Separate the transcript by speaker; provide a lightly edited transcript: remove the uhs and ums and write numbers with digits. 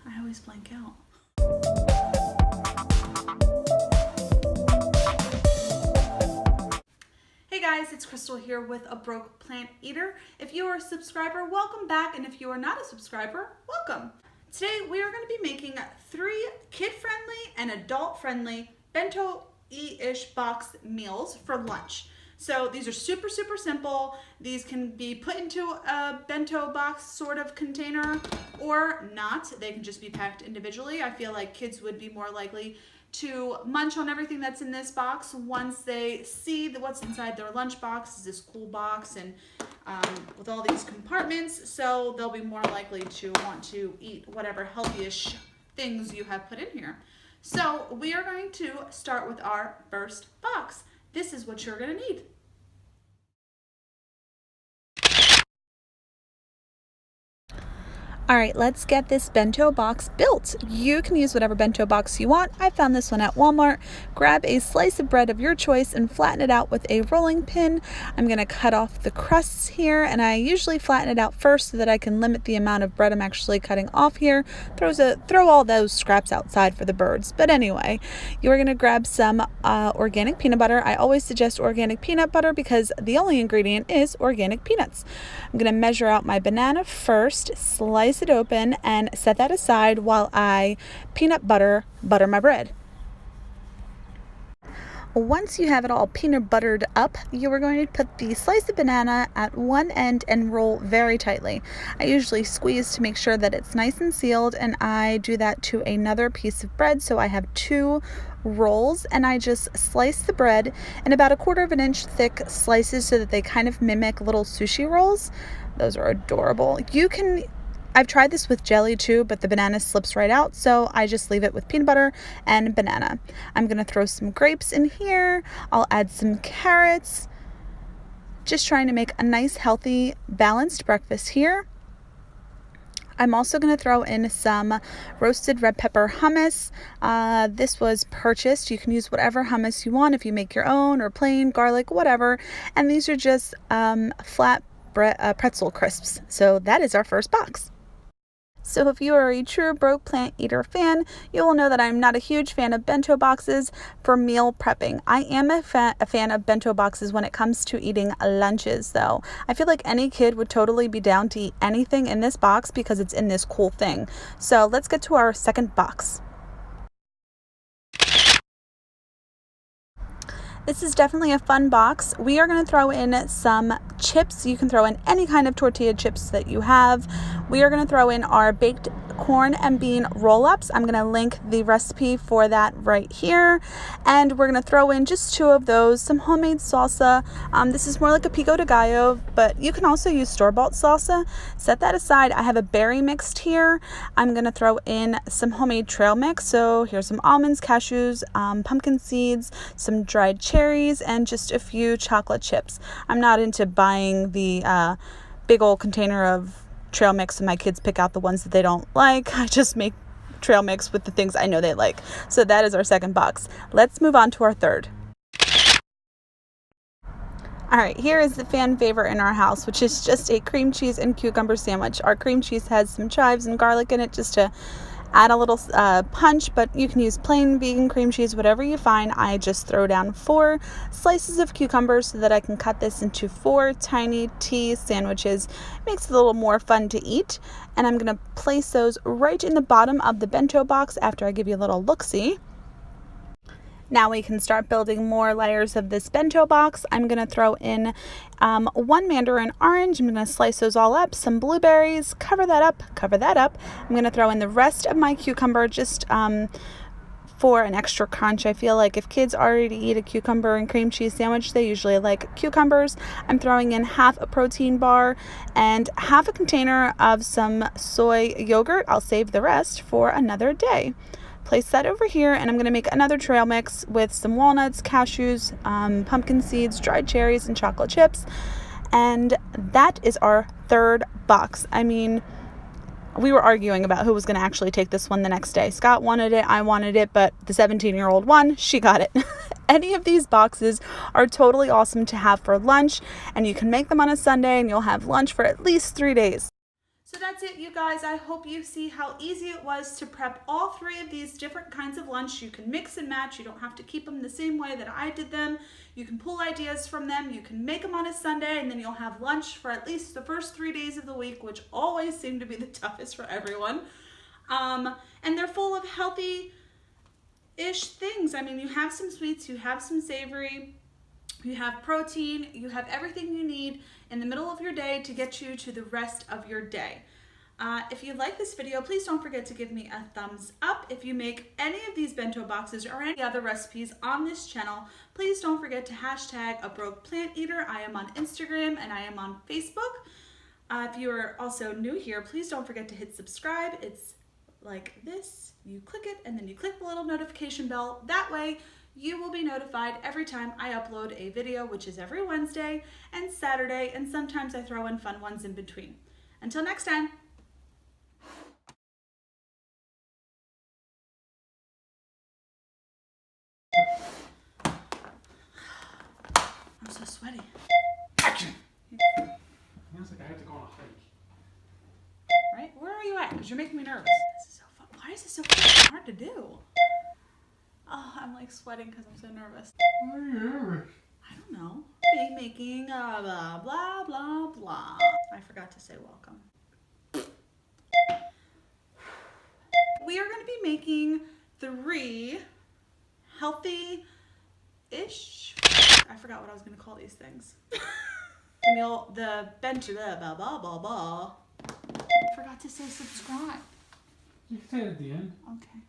Speaker 1: I always blank out. Hey guys, it's Crystal here with A Broke Plant Eater. If you are a subscriber, welcome back, and if you are not a subscriber, welcome. Today we are going to be making 3 kid-friendly and adult-friendly bento-ish box meals for lunch. So these are super simple. These can be put into a bento box sort of container or not. They can just be packed individually. I feel like kids would be more likely to munch on everything that's in this box once they see what's inside their lunch box. Is this cool box and with all these compartments, so they'll be more likely to want to eat whatever healthy-ish things you have put in here. So we are going to start with our first box. This is what you're going to need.
Speaker 2: All right, let's get this bento box built. You can use whatever bento box you want. I found this one at Walmart. Grab a slice of bread of your choice and flatten it out with a rolling pin. I'm gonna cut off the crusts here, and I usually flatten it out first so that I can limit the amount of bread I'm actually cutting off here. Throw all those scraps outside for the birds. But anyway, you're gonna grab some organic peanut butter. I always suggest organic peanut butter because the only ingredient is organic peanuts. I'm gonna measure out my banana first, slice it open, and set that aside while I peanut butter my bread. Once you have it all peanut buttered up, you are going to put the slice of banana at one end and roll very tightly. I usually squeeze to make sure that it's nice and sealed, and I do that to another piece of bread, so I have 2 rolls, and I just slice the bread in about 1/4 of an inch thick slices so that they kind of mimic little sushi rolls. Those are adorable. I've tried this with jelly too, but the banana slips right out, so I just leave it with peanut butter and banana. I'm gonna throw some grapes in here. I'll add some carrots. Just trying to make a nice, healthy, balanced breakfast here. I'm also going to throw in some roasted red pepper hummus. This was purchased. You can use whatever hummus you want if you make your own, or plain, garlic, whatever. And these are just flat pretzel crisps. So that is our first box. So if you are a true Broke Plant Eater fan, you will know that I'm not a huge fan of bento boxes for meal prepping. I am a fan of bento boxes when it comes to eating lunches, though. I feel like any kid would totally be down to eat anything in this box because it's in this cool thing. So let's get to our second box. This is definitely a fun box. We are going to throw in some chips. You can throw in any kind of tortilla chips that you have. We are going to throw in our baked corn and bean roll-ups. I'm going to link the recipe for that right here. And we're going to throw in just 2 of those, some homemade salsa. This is more like a pico de gallo, but you can also use store-bought salsa. Set that aside. I have a berry mixed here. I'm going to throw in some homemade trail mix. So here's some almonds, cashews, pumpkin seeds, some dried cherries, and just a few chocolate chips. I'm not into buying the big old container of trail mix and my kids pick out the ones that they don't like. I just make trail mix with the things I know they like. So that is our second box. Let's move on to our third. All right, here is the fan favorite in our house, which is just a cream cheese and cucumber sandwich. Our cream cheese has some chives and garlic in it just to add a little punch, but you can use plain vegan cream cheese, whatever you find. I just throw down 4 slices of cucumbers so that I can cut this into 4 tiny tea sandwiches. It makes it a little more fun to eat. And I'm going to place those right in the bottom of the bento box after I give you a little look-see. Now we can start building more layers of this bento box. I'm going to throw in 1 mandarin orange. I'm going to slice those all up. Some blueberries. Cover that up. I'm going to throw in the rest of my cucumber just for an extra crunch. I feel like if kids already eat a cucumber and cream cheese sandwich, they usually like cucumbers. I'm throwing in half a protein bar and half a container of some soy yogurt. I'll save the rest for another day. Place that over here, and I'm going to make another trail mix with some walnuts, cashews, pumpkin seeds, dried cherries, and chocolate chips. And that is our third box. I mean, we were arguing about who was going to actually take this one the next day. Scott wanted it, I wanted it, but the 17-year-old won. She got it. Any of these boxes are totally awesome to have for lunch, and you can make them on a Sunday, and you'll have lunch for at least 3 days.
Speaker 1: So that's it, you guys. I hope you see how easy it was to prep all three of these different kinds of lunch. You can mix and match. You don't have to keep them the same way that I did them. You can pull ideas from them. You can make them on a Sunday, and then you'll have lunch for at least the first 3 days of the week, which always seem to be the toughest for everyone. And they're full of healthy-ish things. I mean, you have some sweets, you have some savory, you have protein, you have everything you need in the middle of your day to get you to the rest of your day. If you like this video, please don't forget to give me a thumbs up. If you make any of these bento boxes or any other recipes on this channel, please don't forget to hashtag a broke plant eater. I am on Instagram and I am on Facebook. If you are also new here, please don't forget to hit subscribe. It's like this. You click it and then you click the little notification bell. That way you will be notified every time I upload a video, which is every Wednesday and Saturday, and sometimes I throw in fun ones in between. Until next time. I'm so sweaty.
Speaker 3: Action! Feels like I have to go on a hike.
Speaker 1: Right? Where are you at? Because you're making me nervous. This is so fun. Why is this so fucking hard to do? Oh, I'm like sweating because I'm so nervous.
Speaker 3: Why are you nervous?
Speaker 1: I don't know. Making blah, blah, blah, blah. I forgot to say welcome. We are going to be making 3 healthy-ish, I forgot what I was going to call these things. The bento, blah, blah, blah, blah, blah. I forgot to say subscribe.
Speaker 3: You can say it at the end.
Speaker 1: Okay.